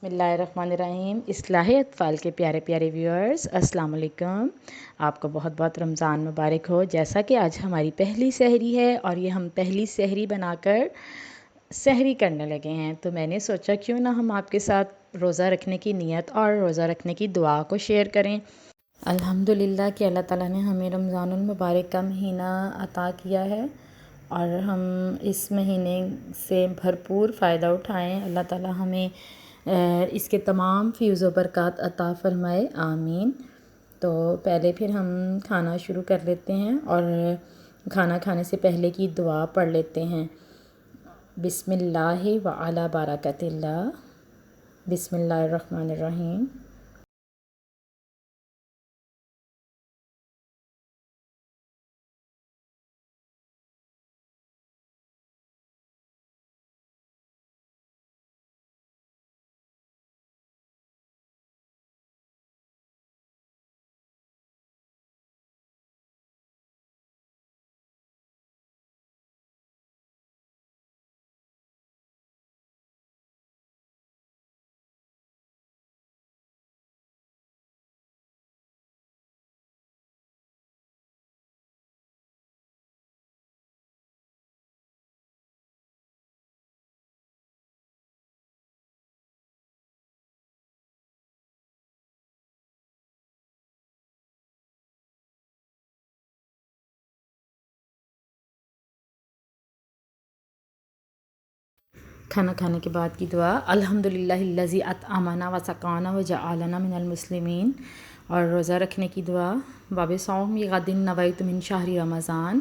بسم اللہ الرحمن الرحیم۔ اصلاح اطفال کے پیارے پیارے ویورز، السلام علیکم۔ آپ کو بہت بہت رمضان مبارک ہو۔ جیسا کہ آج ہماری پہلی سحری ہے اور یہ ہم پہلی سحری بنا کر سحری کرنے لگے ہیں، تو میں نے سوچا کیوں نہ ہم آپ کے ساتھ روزہ رکھنے کی نیت اور روزہ رکھنے کی دعا کو شیئر کریں۔ الحمدللہ کہ اللہ تعالیٰ نے ہمیں رمضان المبارک کا مہینہ عطا کیا ہے اور ہم اس مہینے سے بھرپور فائدہ اٹھائیں۔ اللہ تعالیٰ ہمیں اس کے تمام فیض و برکات عطا فرمائے، آمین۔ تو پہلے پھر ہم کھانا شروع کر لیتے ہیں اور کھانا کھانے سے پہلے کی دعا پڑھ لیتے ہیں۔ بسم اللہ وعلی برکۃ اللہ، بسم اللہ الرحمن الرحیم۔ کھانا کھانے کے بعد کی دعا، الحمدللہ الذی اطعمنا وسقانا وجعلنا من المسلمین۔ اور روزہ رکھنے کی دعا، باب صوم غد نویت من شہر رمضان۔